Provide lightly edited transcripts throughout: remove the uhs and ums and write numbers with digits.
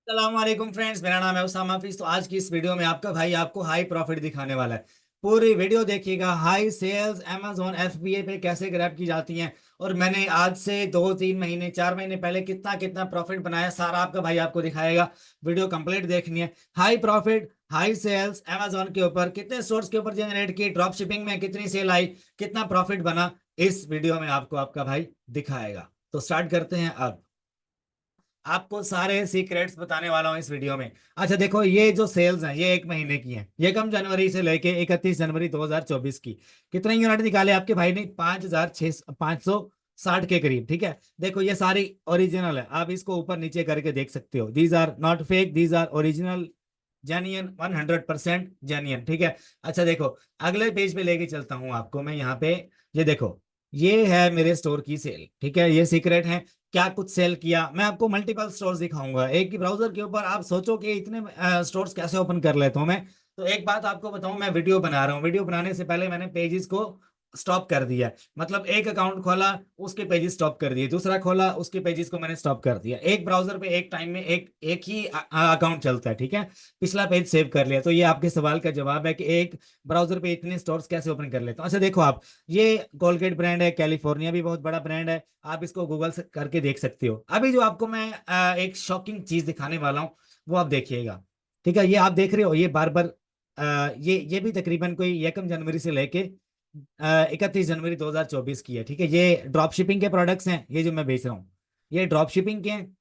अस्सलाम फ्रेंड्स, मेरा नाम है उसामा हाफिज। तो आज की इस वीडियो में आपका भाई आपको हाई प्रॉफिट दिखाने वाला है। पूरी वीडियो देखिएगा। हाई सेल्स अमेजोन एफबीए पे कैसे ग्रैब की जाती हैं, और मैंने आज से 2-3 महीने 4 महीने पहले कितना कितना प्रॉफिट बनाया, सारा आपका भाई आपको दिखाएगा। वीडियो कंप्लीट देखनी है। High profit, high sales Amazon के ऊपर कितने सोर्स के ऊपर जनरेट की, ड्रॉप शिपिंग में कितनी सेल आई, कितना प्रॉफिट बना, इस वीडियो में आपको आपका भाई दिखाएगा। तो स्टार्ट करते हैं अब। आपको सारे सीक्रेट्स बताने वाला हूँ इस वीडियो में। अच्छा देखो, ये जो सेल्स हैं ये 1 महीने की हैं। ये कम जनवरी से लेके 31 जनवरी 2024 की। कितने यूनिट निकाले आपके भाई ने? 5,560 के करीब। ठीक है, देखो ये सारी ओरिजिनल है। आप इसको ऊपर नीचे करके देख सकते हो। These are not fake, these are original, genuine, 100% genuine. ठीक है। अच्छा देखो, अगले पेज पे लेके चलता हूँ आपको मैं यहाँ पे। ये देखो, ये है मेरे स्टोर की सेल। ठीक है, ये सीक्रेट है क्या कुछ सेल किया। मैं आपको मल्टीपल स्टोर्स दिखाऊंगा एक ही ब्राउजर के ऊपर। आप सोचो कि इतने स्टोर्स कैसे ओपन कर लेता हूं मैं। तो एक बात आपको बताऊं, मैं वीडियो बना रहा हूँ, वीडियो बनाने से पहले मैंने पेजेस को स्टॉप कर दिया। मतलब एक अकाउंट खोला, उसके पेजेस स्टॉप कर दिए, दूसरा खोला, उसके पेजेस को मैंने स्टॉप कर दिया। एक ब्राउजर पे एक टाइम में एक एक ही अकाउंट चलता है। ठीक है, पिछला पेज सेव कर लिया। तो ये आपके सवाल का जवाब है कि एक ब्राउजर पे इतने स्टोर्स कैसे ओपन कर लेता हूं। अच्छा देखो आप, ये कोलगेट ब्रांड है, कैलिफोर्निया भी बहुत बड़ा ब्रांड है। आप इसको गूगल से करके देख सकते हो। अभी जो आपको मैं एक शॉकिंग चीज दिखाने वाला हूँ, वो आप देखिएगा। ठीक है, ये आप देख रहे हो, ये बार बार ये भी तकरीबन कोई 1 जनवरी से लेके 31 जनवरी 2024 की है। ठीक है, ये ड्रॉप शिपिंग के प्रोडक्ट्स हैं, ये जो मैं बेच रहा हूँ ये ड्रॉप शिपिंग के हैं।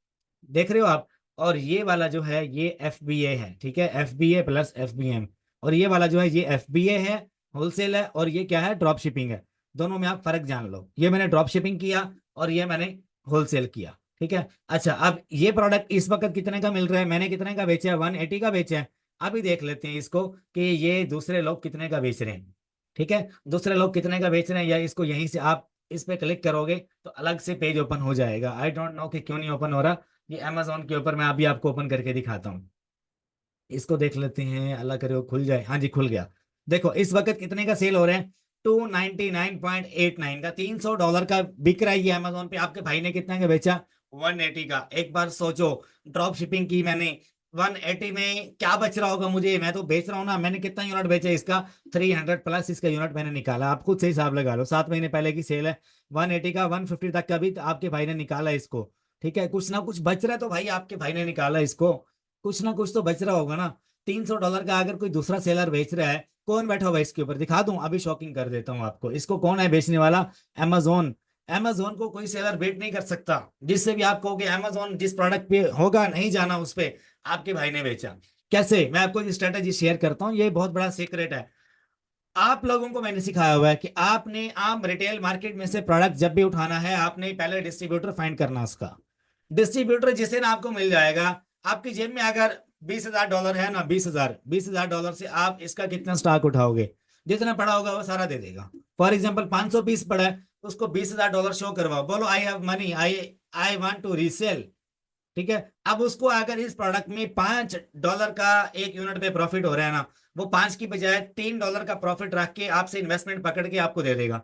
देख रहे हो आप। और ये वाला जो है ये एफ बी ए है। ठीक है, एफ बी ए प्लस एफ बी एम। और ये वाला जो है ये एफ बी ए है, होलसेल है, और ये क्या है, ड्रॉप शिपिंग है। दोनों में आप फर्क जान लो। ये मैंने ड्रॉप शिपिंग किया और ये मैंने होलसेल किया। ठीक है। अच्छा, अब ये प्रोडक्ट इस वक्त कितने का मिल रहा है, मैंने कितने का बेचा है? 180 का बेचा है। अभी देख लेते हैं इसको कि ये दूसरे लोग कितने का बेच रहे हैं। ठीक है, दूसरे लोग कितने का बेच रहे हैं, या इसको यहीं से आप इस पे क्लिक करोगे तो अलग से पेज ओपन हो जाएगा। आई डोंट नो कि क्यों नहीं ओपन हो रहा। ये अमेजोन के ऊपर मैं अभी आपको ओपन करके दिखाता हूँ। इसको देख लेते हैं, अल्लाह करे वो खुल जाए। हाँ जी, खुल गया। देखो इस वक्त कितने का सेल हो रहे हैं, 299.89 का, $300 का बिक रहा है ये अमेजोन पे। आपके भाई ने कितने का बेचा? 180 का। एक बार सोचो, ड्रॉप शिपिंग की मैंने, 180 में क्या बच रहा होगा मुझे? मैं तो बेच रहा हूँ ना। मैंने कितना यूनिट बेचा इसका? 300 प्लस इसका यूनिट मैंने निकाला। आप खुद से हिसाब लगा लो, 7 महीने पहले की सेल है। 180 का 150 तक का भी तो आपके भाई ने निकाला इसको। ठीक है, कुछ ना कुछ बच रहा है तो भाई आपके भाई ने निकाला इसको। कुछ ना कुछ तो बच रहा होगा ना। $300 का अगर कोई दूसरा सेलर बेच रहा है, कौन बैठा हुआ है इसके ऊपर? दिखा दूं, अभी शॉकिंग कर देता हूं आपको। इसको कौन है बेचने वाला? अमेजोन। अमेजोन को कोई सेलर बेट नहीं कर सकता। जिससे भी आप कहोगे अमेजोन जिस प्रोडक्ट पे होगा नहीं जाना उस पे, आपके भाई ने बेचा। कैसे? मैं आपको ये स्ट्रेटेजी शेयर करता हूँ, ये बहुत बड़ा सीक्रेट है। आप लोगों को मैंने सिखाया हुआ है कि आपने आम रिटेल मार्केट में से प्रोडक्ट जब भी उठाना है, आपने पहले डिस्ट्रीब्यूटर फाइंड करना उसका। डिस्ट्रीब्यूटर जिसे ना आपको मिल जाएगा। आपकी जेब में अगर $20,000 है ना, 20,000 से आप इसका कितना स्टॉक उठाओगे? जितना पड़ा होगा वो सारा दे देगा। फॉर एग्जाम्पल 500 पीस पड़ा है, तो उसको $20,000 शो करवाओ, बोलो I have money, I I want to resell. ठीक है, अब उसको अगर इस प्रोडक्ट में $5 का एक यूनिट पे प्रॉफिट हो रहा है ना, वो 5 की बजाय $3 का प्रॉफिट रख के आपसे इन्वेस्टमेंट पकड़ के आपको दे देगा।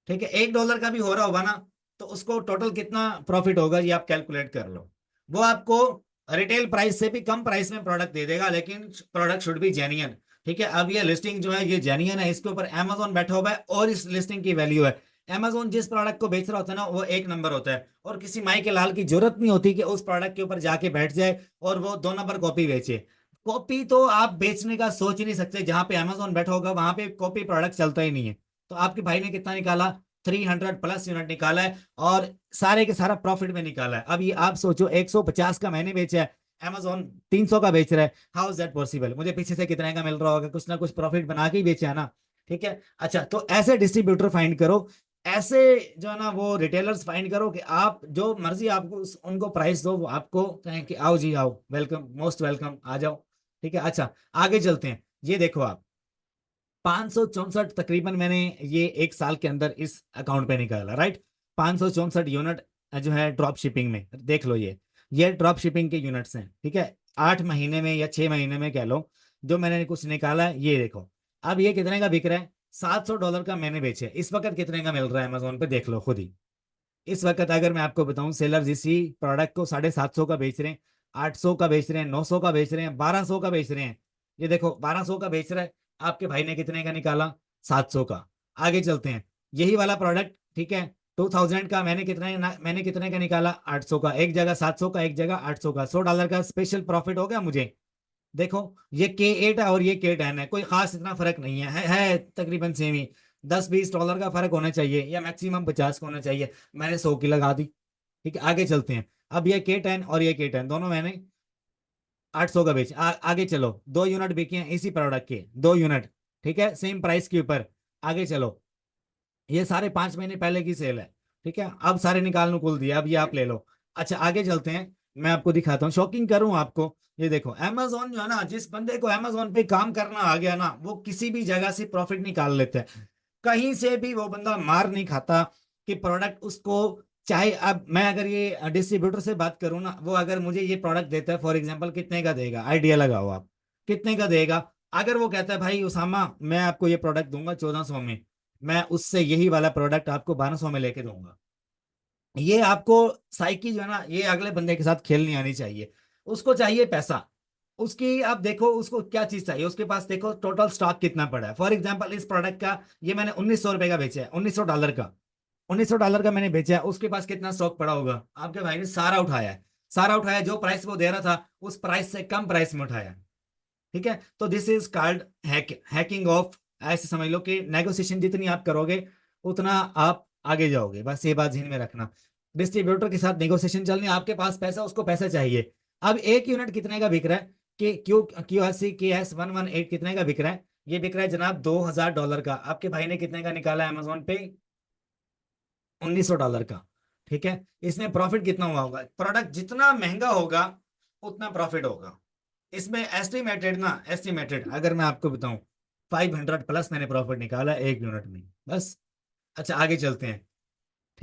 ठीक है, $1 का भी हो रहा होगा ना, तो उसको टोटल कितना प्रॉफिट होगा ये आप कैलकुलेट कर लो। वो आपको रिटेल प्राइस से भी कम प्राइस में प्रोडक्ट दे देगा, लेकिन प्रोडक्ट शुड बी जेन्युइन। ठीक है, अब ये लिस्टिंग जो है ये जेन्युइन है, इसके ऊपर अमेजोन बैठा हुआ है और इस लिस्टिंग की वैल्यू है। अमेजोन जिस प्रोडक्ट को बेच रहा होता है ना, वो एक नंबर होता है, और किसी माई के लाल की जरूरत नहीं होती कि उस प्रोडक्ट के ऊपर जाके बैठ जाए और वो 2 नंबर कॉपी बेचे। कॉपी तो आप बेचने का सोच ही नहीं सकते। जहां पे अमेजोन बैठा होगा वहां पे कॉपी प्रोडक्ट चलता ही नहीं है। तो आपके भाई ने कितना निकाला? 300 प्लस यूनिट निकाला है, और सारे के सारा प्रॉफिट में निकाला है। अब ये आप सोचो, 150 का मैंने बेचा है, अमेजोन 300 का बेच रहा है। How is that possible? मुझे पीछे से कितने का मिल रहा होगा? कुछ ना कुछ प्रॉफिट बना के ही बेचा है ना। ठीक है। अच्छा, तो ऐसे डिस्ट्रीब्यूटर फाइंड करो, ऐसे जो है ना वो रिटेलर्स फाइंड करो कि आप जो मर्जी आपको उनको प्राइस दो, वो आपको कहें कि आओ जी आओ, वेलकम, मोस्ट वेलकम, आ जाओ। ठीक है। अच्छा, आगे चलते हैं। ये देखो आप, 564 तकरीबन मैंने ये एक साल के अंदर इस अकाउंट पे निकाला, राइट। 564 यूनिट जो है ड्रॉप शिपिंग में, देख लो ये ड्रॉप शिपिंग के यूनिट्स हैं। ठीक है, 8 महीने में या 6 महीने में कह लो, जो मैंने कुछ निकाला है ये देखो। अब ये कितने का बिक रहा है? $700 का मैंने बेचे। इस वक्त कितने का मिल रहा है अमेजोन पे? देख लो खुद ही। इस वक्त अगर मैं आपको बताऊं, सेलर इसी प्रोडक्ट को 750 का बेच रहे हैं। 800 का बेच रहे हैं, 900 का बेच रहे हैं, 1200 का बेच रहे हैं। ये देखो 1200 का बेच रहा है, आपके भाई ने कितने का निकाला, 700 का। आगे चलते हैं, यही वाला प्रोडक्ट, ठीक है, 2000 का मैंने कितने का निकाला, 800 का। एक जगह 700 का, एक जगह 800 का, $100 का स्पेशल प्रॉफिट हो गया मुझे। देखो ये K8 है और ये K10 है, कोई खास इतना फर्क नहीं है तकरीबन सेम ही। $10-20 का फर्क होना चाहिए, या मैक्सिमम 50 का होना चाहिए। मैंने 100 की लगा दी। ठीक है, आगे चलते हैं। अब ये K10 और ये K10 दोनों मैंने 800 का बेच, आगे चलो, 2 यूनिट बिके हैं इसी प्रोडक्ट के, 2 यूनिट, ठीक है, सेम प्राइस के ऊपर। आगे चलो, ये सारे 5 महीने पहले की सेल है। ठीक है, अब सारे निकाल नुकुल दिया, अब ये आप ले लो। अच्छा आगे चलते हैं, मैं आपको दिखाता हूँ, शॉकिंग करूँ आपको। ये देखो अमेजोन जो है ना, जिस बंदे को अमेजोन पे काम करना आ गया ना, वो किसी भी जगह से प्रॉफिट निकाल लेता है। कहीं से भी वो बंदा मार नहीं खाता कि प्रोडक्ट उसको, चाहे अब मैं अगर ये डिस्ट्रीब्यूटर से बात करूँ ना, वो अगर मुझे ये प्रोडक्ट देता है फॉर एग्जांपल, कितने का देगा, आइडिया लगाओ आप, कितने का देगा। अगर वो कहता है भाई उसामा मैं आपको ये प्रोडक्ट दूंगा 1400 में, मैं उससे यही वाला प्रोडक्ट आपको 1200 में लेके दूंगा। ये आपको साइकी जो है ना, ये अगले बंदे के साथ खेलनी आनी चाहिए। उसको चाहिए पैसा, उसकी आप देखो उसको क्या चीज चाहिए, उसके पास देखो टोटल स्टॉक कितना पड़ा है। फॉर एग्जांपल इस प्रोडक्ट का ये मैंने $1900 का बेचा है, $1900 का, $1900 का मैंने बेचा है। उसके पास कितना स्टॉक पड़ा होगा, आपके भाई ने सारा उठाया है, सारा उठाया, जो प्राइस वो दे रहा था उस प्राइस से कम प्राइस में उठाया। ठीक है, तो this is called hacking of. ऐसे समझ लो कि नेगोशिएशन जितनी आप करोगे उतना आप आगे जाओगे, बस ये बात ध्यान में रखना। डिस्ट्रीब्यूटर के साथ नेगोशिएशन चलनी, आपके पास पैसा, उसको पैसा चाहिए। अब 1 यूनिट कितने का बिक रहा है, कि QS118 कितने का बिक रहा है, ये बिक रहा है जनाब $2000 का। आपके भाई ने कितने का निकाला अमेजोन पे, $1900 का। ठीक है, इसमें प्रॉफिट कितना हुआ होगा, प्रोडक्ट जितना महंगा होगा उतना प्रॉफिट होगा। इसमें एस्टिमेटेड ना, एस्टिमेटेड अगर मैं आपको बताऊं, 500 प्लस मैंने प्रॉफिट निकाला 1 यूनिट में, बस। अच्छा आगे चलते हैं।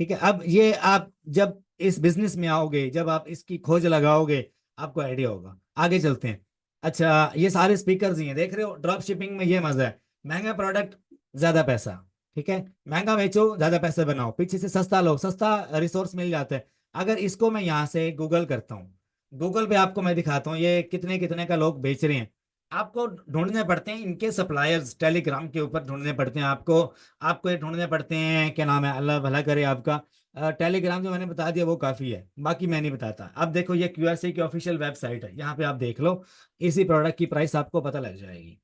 ठीक है, अब ये आप जब इस बिजनेस में आओगे, जब आप इसकी खोज लगाओगे, आपको आइडिया होगा। आगे चलते हैं। अच्छा ये सारे स्पीकर्स ही हैं, देख रहे हो, ड्रॉप शिपिंग में ये मजा है, महंगा प्रोडक्ट ज्यादा पैसा। ठीक है, महंगा बेचो ज्यादा पैसे बनाओ, पीछे से सस्ता लो, सस्ता रिसोर्स मिल जाता है। अगर इसको मैं यहाँ से गूगल करता हूँ, गूगल पे आपको मैं दिखाता हूँ ये कितने कितने का लोग बेच रहे हैं। आपको ढूंढने पड़ते हैं इनके सप्लायर्स, टेलीग्राम के ऊपर ढूंढने पड़ते हैं आपको। आपको ये ढूंढने पड़ते हैं, क्या नाम है, अल्लाह भला करे आपका। टेलीग्राम जो मैंने बता दिया वो काफ़ी है, बाकी मैं नहीं बताता। अब देखो ये QRC की ऑफिशियल वेबसाइट है, यहाँ पे आप देख लो, इसी प्रोडक्ट की प्राइस आपको पता लग जाएगी।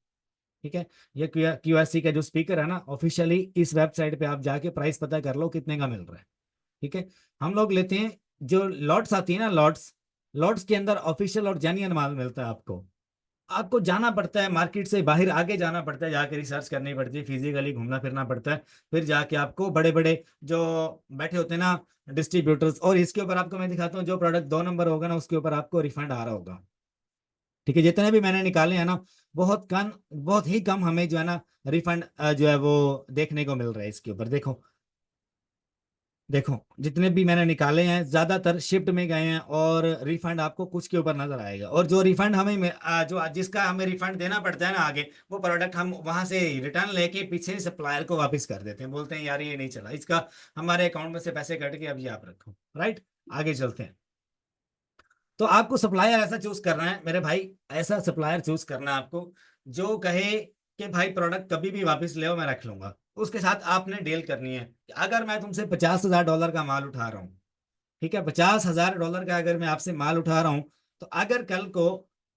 ठीक है, ये QRC का जो स्पीकर है ना, ऑफिशियली इस वेबसाइट पे आप जाके प्राइस पता कर लो कितने का मिल रहा है। ठीक है, हम लोग लेते हैं जो लॉट्स आती है ना, लॉट्स, लॉट्स के अंदर ऑफिशियल और जेन्युइन माल मिलता है आपको। आपको जाना पड़ता है मार्केट से बाहर, आगे जाना पड़ता है, जाके रिसर्च करनी पड़ती है, फिजिकली घूमना फिरना पड़ता है, फिर जाके आपको बड़े बड़े जो बैठे होते हैं ना डिस्ट्रीब्यूटर्स, और इसके ऊपर आपको मैं दिखाता हूँ, जो प्रोडक्ट 2 नंबर होगा ना उसके ऊपर आपको रिफंड आ रहा होगा। ठीक है, जितने भी मैंने निकाले हैं ना, बहुत कम, बहुत ही कम हमें जो है ना रिफंड जो है वो देखने को मिल रहा है इसके ऊपर। देखो देखो जितने भी मैंने निकाले हैं ज्यादातर शिफ्ट में गए हैं, और रिफंड आपको कुछ के ऊपर नजर आएगा। और जो रिफंड हमें जो जिसका हमें रिफंड देना पड़ता है ना आगे, वो प्रोडक्ट हम वहां से रिटर्न लेके पीछे सप्लायर को वापस कर देते हैं, बोलते हैं यार ये नहीं चला, इसका हमारे अकाउंट में से पैसे कट के अब ये आप रखो। राइट, आगे चलते हैं। तो आपको सप्लायर ऐसा चूज करना है मेरे भाई, ऐसा सप्लायर चूज करना है आपको जो कहे कि भाई प्रोडक्ट कभी भी वापस ले आओ मैं रख लूंगा। उसके साथ आपने डील करनी है कि अगर मैं तुमसे $50,000 का माल उठा रहा हूँ, ठीक है, $50,000 का अगर मैं आपसे माल उठा रहा हूं, तो अगर कल को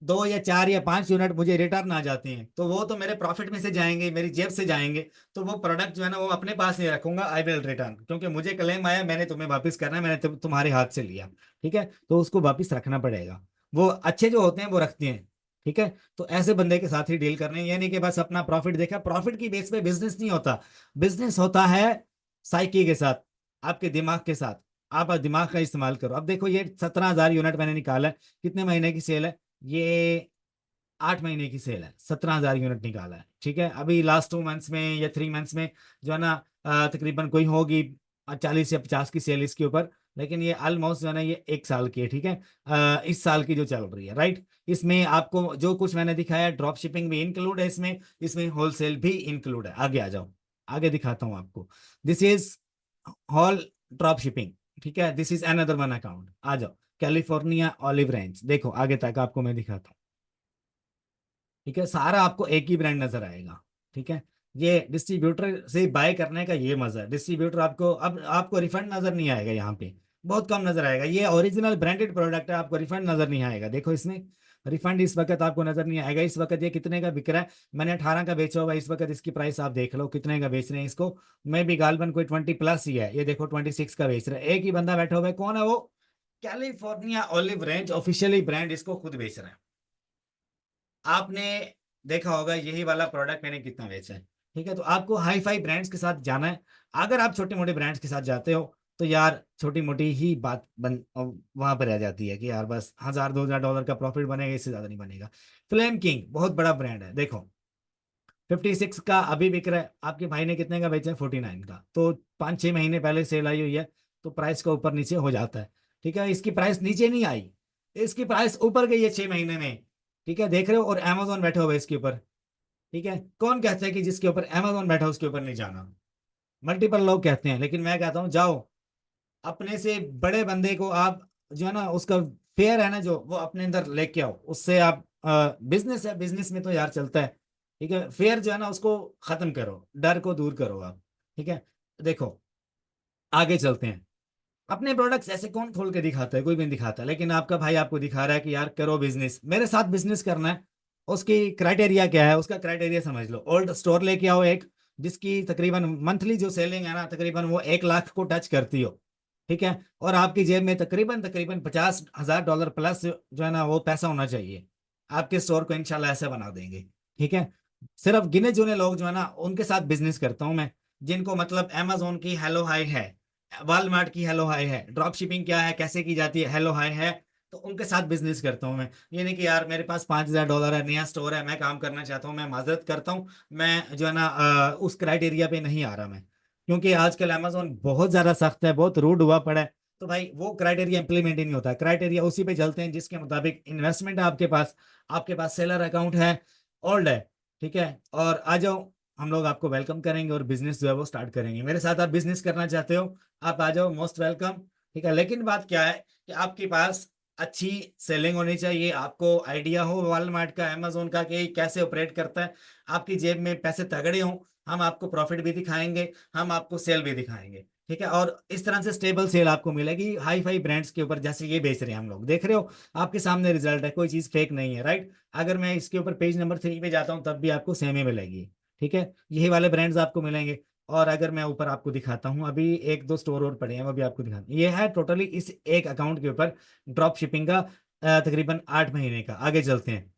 2 या 4 या 5 यूनिट मुझे रिटर्न आ जाते हैं, तो वो तो मेरे प्रॉफिट में से जाएंगे, मेरी जेब से जाएंगे। तो वो प्रोडक्ट जो है ना वो अपने पास नहीं रखूंगा, आई विल रिटर्न, क्योंकि मुझे क्लेम आया, मैंने तुम्हें वापस करना है, मैंने तुम्हारे हाथ से लिया। ठीक है, तो उसको वापस रखना पड़ेगा। वो अच्छे जो होते हैं वो रखते हैं। ठीक है, तो ऐसे बंदे के साथ ही डील करने हैं, यानी कि बस अपना प्रॉफिट देखा, प्रॉफिट की बेस पे बिजनेस नहीं होता। बिजनेस होता है साइकी के साथ, आपके दिमाग के साथ। आप दिमाग का इस्तेमाल करो। अब देखो ये 17,000 यूनिट मैंने निकाला है, कितने महीने की सेल है ये, 8 महीने की सेल है, 17,000 यूनिट निकाला है। ठीक है, अभी लास्ट 2 मंथ्स में या 3 मंथ्स में जो है ना तकरीबन कोई होगी 40 या 50 की सेल इसके ऊपर। लेकिन ये ऑलमोस्ट जो है ना ये 1 साल की है। ठीक है, इस साल की जो चल रही है, राइट। इसमें आपको जो कुछ मैंने दिखाया, ड्रॉप शिपिंग भी इंक्लूड है इसमें, इसमें होलसेल भी इंक्लूड है। आगे आ जाओ, आगे दिखाता हूँ आपको। This is whole drop shipping. ठीक है, this is another one account. आ जाओ, कैलिफोर्निया ऑलिव रेंज, देखो आगे तक आपको मैं दिखाता हूँ। ठीक है, सारा आपको एक ही ब्रांड नजर आएगा। ठीक है, ये डिस्ट्रीब्यूटर से बाय करने का ये मजा है। डिस्ट्रीब्यूटर आपको अब आपको रिफंड नजर नहीं आएगा, यहाँ पे बहुत कम नजर आएगा। ये ओरिजिनल ब्रांडेड प्रोडक्ट है, आपको रिफंड नजर नहीं आएगा। देखो इसमें रिफंड इस वक्त आपको नजर नहीं आएगा। इस वक्त ये कितने का बिक रहा है, मैंने 18 का बेचा हुआ, इस वक्त इसकी प्राइस आप देख लो कितने का बेच रहे हैं इसको। मैं भी गालबन कोई 20+ ही है, ये देखो 26 का बेच रहा है। एक ही बंदा बैठा हुआ है, कौन है वो? California olive range officially brand इसको खुद बेच रहा है। आपने देखा होगा यही वाला प्रोडक्ट मैंने कितना बेचा है। ठीक है, तो आपको हाई फाई ब्रांड्स के साथ जाना है। अगर आप छोटे मोटे ब्रांड्स के साथ जाते हो तो यार छोटी मोटी ही बात बन वहां पर रह जाती है कि यार बस 1000-2000 डॉलर का प्रॉफिट बनेगा, इससे ज्यादा नहीं बनेगा। फ्लेम किंग बहुत बड़ा ब्रांड है, देखो 56 का अभी बिक रहा है। आपके भाई ने कितने का बेचा है? 49 का। तो 5-6 महीने पहले सेल आई हुई है, तो प्राइस का ऊपर नीचे हो जाता है। ठीक है, इसकी प्राइस नीचे नहीं आई, इसकी प्राइस ऊपर गई है 6 महीने में। ठीक है, देख रहे हो, और अमेजोन बैठे हुए इसके ऊपर। ठीक है, कौन कहता है कि जिसके ऊपर अमेजोन बैठा हो उसके ऊपर नहीं जाना? मल्टीपल लोग कहते हैं, लेकिन मैं कहता हूँ जाओ। अपने से बड़े बंदे को आप जो है ना, उसका फेयर है ना जो, वो अपने अंदर लेके आओ, उससे आप बिजनेस है, बिजनेस में तो यार चलता है। ठीक है, फेयर जो है ना उसको खत्म करो, डर को दूर करो आप। ठीक है, देखो आगे चलते हैं। अपने प्रोडक्ट्स ऐसे कौन खोल के दिखाता है? कोई भी नहीं दिखाता, लेकिन आपका भाई आपको दिखा रहा है कि यार करो बिजनेस, मेरे साथ बिजनेस करना है। उसकी क्राइटेरिया क्या है? उसका क्राइटेरिया समझ लो। ओल्ड स्टोर लेके आओ एक, जिसकी तकरीबन मंथली जो सेलिंग है ना, तकरीबन वो 1 लाख को टच करती हो। ठीक है, और आपकी जेब में तकरीबन तकरीबन 50,000 डॉलर प्लस जो है ना वो पैसा होना चाहिए। आपके स्टोर को इंशाल्लाह ऐसे बना देंगे। ठीक है, सिर्फ गिने चुने लोग जो है ना उनके साथ बिजनेस करता हूं मैं, जिनको मतलब अमेजोन की हेलो हाई है, वॉलमार्ट की हेलो हाई है, ड्रॉप शिपिंग क्या है, कैसे की जाती है, हेलो हाई है। तो उनके साथ बिजनेस करता हूँ मैं। ये नहीं कि यार मेरे पास 5,000 डॉलर है, नया स्टोर है, मैं काम करना चाहता हूँ, मैं माजरत करता हूँ, मैं जो है ना उस क्राइटेरिया पे नहीं आ रहा मैं। क्योंकि आजकल अमेजोन बहुत ज्यादा सख्त है, बहुत रूड हुआ पड़ा है। तो भाई वो क्राइटेरिया इंप्लीमेंट ही नहीं होता। क्राइटेरिया उसी पे चलते हैं जिसके मुताबिक इन्वेस्टमेंट है आपके पास सेलर अकाउंट है, ओल्ड है। ठीक है, और आ जाओ, हम लोग आपको वेलकम करेंगे और बिजनेस जो है वो स्टार्ट करेंगे। मेरे साथ आप बिजनेस करना चाहते हो, आप आ जाओ, मोस्ट वेलकम। ठीक है, लेकिन बात क्या है कि आपके पास अच्छी सेलिंग होनी चाहिए, आपको आइडिया हो वॉलमार्ट का, अमेजोन का, कि कैसे ऑपरेट करता है। आपकी जेब में पैसे तगड़े हों, हम आपको प्रॉफिट भी दिखाएंगे, हम आपको सेल भी दिखाएंगे। ठीक है, और इस तरह से स्टेबल सेल आपको मिलेगी हाई फाई ब्रांड्स के ऊपर, जैसे ये बेच रहे हैं हम लोग, देख रहे हो आपके सामने रिजल्ट है, कोई चीज फेक नहीं है, राइट? अगर मैं इसके ऊपर पेज नंबर 3 पे जाता हूँ तब भी आपको सेम ही मिलेगी। ठीक है, यही वाले ब्रांड्स आपको मिलेंगे। और अगर मैं ऊपर आपको दिखाता हूँ, अभी 1-2 स्टोर और पड़े हैं, वो भी आपको दिखाता हूँ। ये है टोटली इस एक अकाउंट के ऊपर ड्रॉप शिपिंग का तकरीबन 8 महीने का। आगे चलते हैं।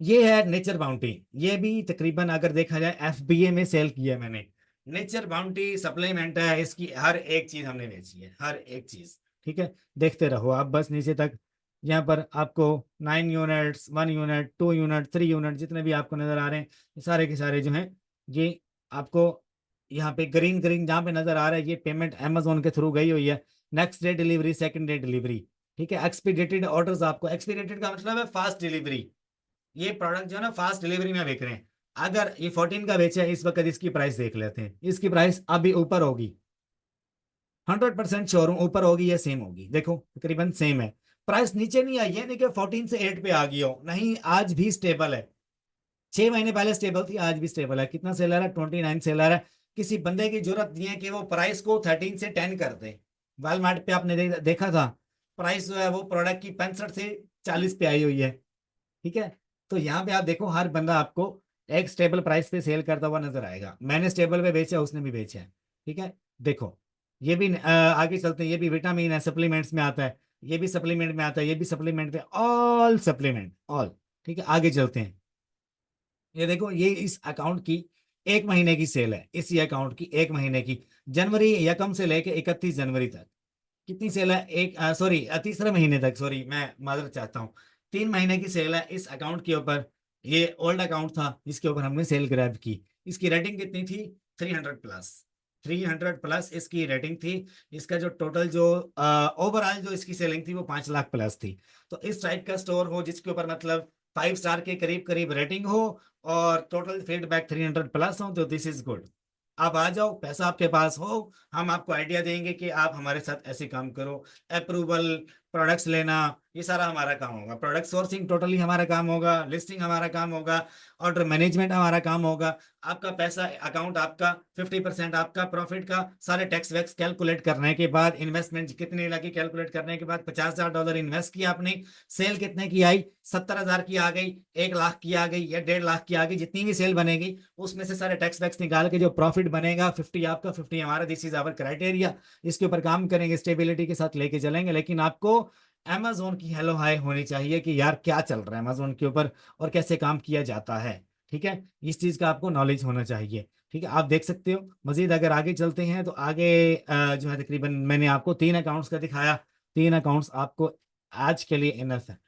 ये है नेचर बाउंटी, ये भी तकरीबन अगर देखा जाए FBA में सेल किया है मैंने। नेचर बाउंटी सप्लीमेंट है, इसकी हर एक चीज हमने बेची है, हर एक चीज। ठीक है, देखते रहो आप बस नीचे तक। यहाँ पर आपको 9 यूनिट्स, 1 यूनिट, 2 यूनिट, 3 यूनिट जितने भी आपको नजर आ रहे हैं, ये सारे के सारे जो हैं, ये आपको यहाँ पे ग्रीन ग्रीन जहाँ पे नजर आ रहा है, ये पेमेंट अमेजोन के थ्रू गई हुई है। Next day delivery, second day delivery. ठीक है, एक्सपीडेटेड ऑर्डर्स, आपको एक्सपीडेटेड का मतलब है फास्ट डिलीवरी। ये प्रोडक्ट जो है ना फास्ट डिलीवरी में बेच रहे हैं। अगर ये 14 का बेचा है इस वक्त, इसकी प्राइस देख लेते हैं। इसकी प्राइस अभी ऊपर होगी, 100% श्योर हूं, ऊपर होगी या सेम होगी, देखो तकरीबन सेम है। प्राइस नीचे नहीं आई है, नहीं कि 14 से 8 पे आ गई हो, नहीं, आज भी स्टेबल है। 6 महीने पहले स्टेबल थी, आज भी स्टेबल है। कितना सेलर है? 29 सेलर है। किसी बंदे की जरूरत नहीं है कि वो प्राइस को 13 से 10 कर दे। वॉलमार्ट पे आपने देखा था, प्राइस जो है वो प्रोडक्ट की 65 से 40 पे आई हुई है। ठीक है, तो यहाँ पे आप देखो हर बंदा आपको एक स्टेबल प्राइस पे सेल करता हुआ नजर आएगा। मैंने स्टेबल पे बेचा, उसने भी बेचा है। ठीक है, देखो ये भी आगे चलते हैं। ये भी विटामिन है, सप्लीमेंट्स में आता है, ये भी सप्लीमेंट में आता है, ये भी सप्लीमेंट में, ऑल सप्लीमेंट ऑल। ठीक है, आगे चलते हैं। ये देखो, ये इस अकाउंट की 1 महीने की सेल है, इसी अकाउंट की 1 महीने की, जनवरी यकम से लेके 31 जनवरी तक। कितनी सेल है? एक सॉरी, तीसरे महीने तक, सॉरी मैं माजरत चाहता हूँ। 3 महीने की सेल है इस अकाउंट के ऊपर। ये ओल्ड अकाउंट था, इसके ऊपर हमने सेल ग्रैब की। इसकी रेटिंग कितनी थी? 300+। 300+ इसकी रेटिंग थी। इसका जो टोटल जो ओवरऑल जो इसकी सेलिंग थी वो 5 लाख+ थी। तो इस टाइप का स्टोर हो जिसके ऊपर मतलब 5 स्टार के करीब करीब रेटिंग हो, और टोटल फीडबैक 300+ हो, तो दिस इज गुड। आप आ जाओ, पैसा आपके पास हो, हम आपको आइडिया देंगे कि आप हमारे साथ ऐसे काम करो। अप्रूवल, प्रोडक्ट्स लेना, ये सारा हमारा काम होगा। प्रोडक्ट सोर्सिंग टोटली हमारा काम होगा, लिस्टिंग हमारा काम होगा, ऑर्डर मैनेजमेंट हमारा काम होगा। आपका पैसा अकाउंट आपका, 50% आपका प्रॉफिट का, सारे टैक्स वैक्स कैलकुलेट करने के बाद, इन्वेस्टमेंट कितनी लगी कैलकुलेट करने के बाद, $50,000 इन्वेस्ट किया आपने, सेल कितने की आई, 70,000 की आ गई, 1 लाख की आ गई या 1.5 लाख की आ गई, जितनी भी सेल बनेगी उसमें से सारे टैक्स वैक्स निकाल के जो प्रॉफिट बनेगा 50 आपका 50 हमारा। This is our criteria. इसके ऊपर काम करेंगे, स्टेबिलिटी के साथ लेके चलेंगे। लेकिन आपको अमेजोन की हेलो हाय होनी चाहिए कि यार क्या चल रहा है अमेजोन के ऊपर और कैसे काम किया जाता है। ठीक है, इस चीज का आपको नॉलेज होना चाहिए। ठीक है, आप देख सकते हो। मजीद अगर आगे चलते हैं तो आगे जो है तकरीबन मैंने आपको 3 अकाउंट्स का दिखाया। 3 अकाउंट्स आपको आज के लिए इनफ है।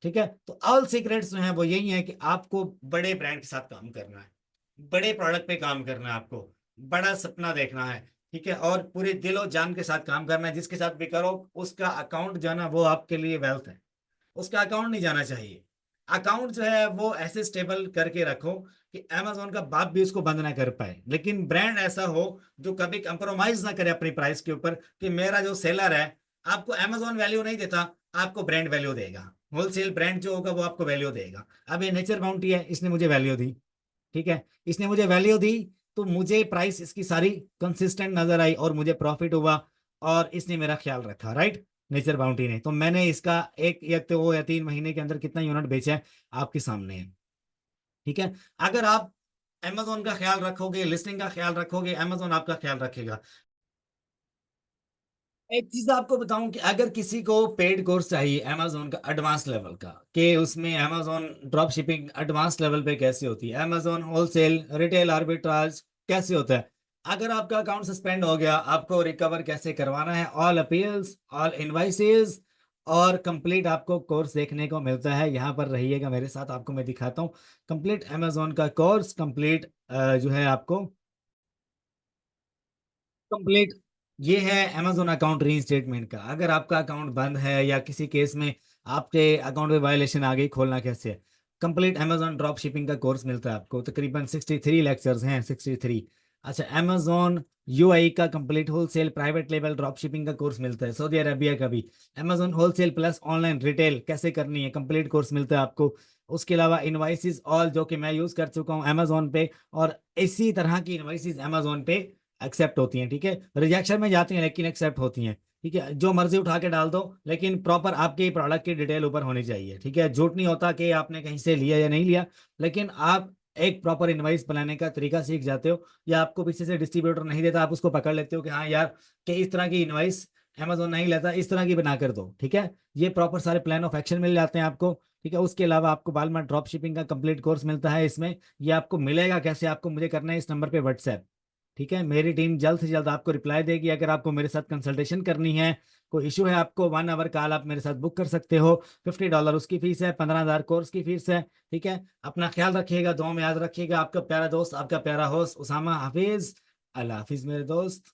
ठीक है, तो ऑल सीक्रेट्स जो है वो यही है कि आपको बड़े ब्रांड के साथ काम करना है, बड़े प्रोडक्ट पे काम करना है, आपको बड़ा सपना देखना है। ठीक है, और पूरे दिलो जान के साथ काम करना है। जिसके साथ भी करो उसका अकाउंट जाना वो आपके लिए वेल्थ है, उसका अकाउंट नहीं जाना चाहिए। अकाउंट जो है वो ऐसे स्टेबल करके रखो कि अमेजोन का बाप भी उसको बंद ना कर पाए। लेकिन ब्रांड ऐसा हो जो कभी कंप्रोमाइज ना करे अपनी प्राइस के ऊपर, कि मेरा जो सेलर है, आपको अमेजोन वैल्यू नहीं देता, आपको ब्रांड वैल्यू देगा। होलसेल ब्रांड जो होगा वो आपको वैल्यू देगा। अब ये नेचर बाउंटी है, इसने मुझे वैल्यू दी। ठीक है, इसने मुझे वैल्यू दी तो मुझे प्राइस इसकी सारी कंसिस्टेंट नजर आई और मुझे प्रॉफिट हुआ, और इसने मेरा ख्याल रखा, राइट। नेचर बाउंटी ने तो मैंने इसका एक या तो या 3 महीने के अंदर कितना यूनिट बेचा है आपके सामने है। ठीक है, अगर आप अमेजोन का ख्याल रखोगे, लिस्टिंग का ख्याल रखोगे, अमेजोन आपका ख्याल रखेगा। एक चीज आपको बताऊं कि अगर किसी को पेड कोर्स चाहिए अमेजोन का एडवांस लेवल का, कि उसमें Amazon drop shipping advance level पे कैसे होती है, अमेजोन होलसेल रिटेल आर्बिट्राज कैसे होता है, अगर आपका अकाउंट सस्पेंड हो गया आपको रिकवर कैसे करवाना है, ऑल अपील्स, ऑल इनवाइसेस, और कंप्लीट आपको कोर्स देखने को मिलता है। यहाँ पर रहिएगा मेरे साथ, आपको मैं दिखाता हूँ कंप्लीट अमेजोन का कोर्स। कंप्लीट जो है आपको कंप्लीट, ये है अमेजोन अकाउंट री स्टेटमेंट का। अगर आपका अकाउंट बंद है या किसी केस में आपके अकाउंट में वायलेशन आ गई, खोलना कैसे है। कंप्लीट अमेजोन ड्रॉप शिपिंग का कोर्स मिलता है आपको, तकरीबन 63 लेक्चर्स हैं, 63। अच्छा, अमेजोन यूआई का complete wholesale private level drop shipping का कोर्स मिलता है, सऊदी अरबिया का भी। Amazon wholesale plus online retail कैसे करनी है, कंप्लीट कोर्स मिलता है आपको। उसके अलावा इनवाइसिस ऑल, जो कि मैं यूज कर चुका हूँ अमेजोन पे, और इसी तरह की इनवाइसिस अमेजोन पे एक्सेप्ट होती हैं। ठीक है, रिजेक्शन में जाती हैं लेकिन एक्सेप्ट होती हैं। ठीक है, जो मर्जी उठा के डाल दो, लेकिन प्रॉपर आपके प्रोडक्ट की डिटेल ऊपर होनी चाहिए। ठीक है, झूठ नहीं होता कि आपने कहीं से लिया या नहीं लिया, लेकिन आप एक प्रॉपर इनवाइस बनाने का तरीका सीख जाते हो, या आपको पीछे से डिस्ट्रीब्यूटर नहीं देता, आप उसको पकड़ लेते हो कि हाँ यार, कि इस तरह की इनवाइस अमेजोन नहीं लेता, इस तरह की बना कर दो। ठीक है, ये प्रॉपर सारे प्लान ऑफ एक्शन मिल जाते हैं आपको। ठीक है, उसके अलावा आपको बालमा ड्रॉप शिपिंग का कंप्लीट कोर्स मिलता है इसमें। ये आपको मिलेगा कैसे, आपको मुझे करना है इस नंबर पे व्हाट्सएप। ठीक है, मेरी टीम जल्द से जल्द आपको रिप्लाई देगी। अगर आपको मेरे साथ कंसल्टेशन करनी है, कोई इशू है, आपको 1 आवर कॉल आप मेरे साथ बुक कर सकते हो। $50 उसकी फीस है, 15,000 कोर्स की फीस है। ठीक है, अपना ख्याल रखिएगा, दुआ में याद रखिएगा। आपका प्यारा दोस्त, आपका प्यारा होस्ट उसामा हाफिज। अल्लाह हाफिज मेरे दोस्त।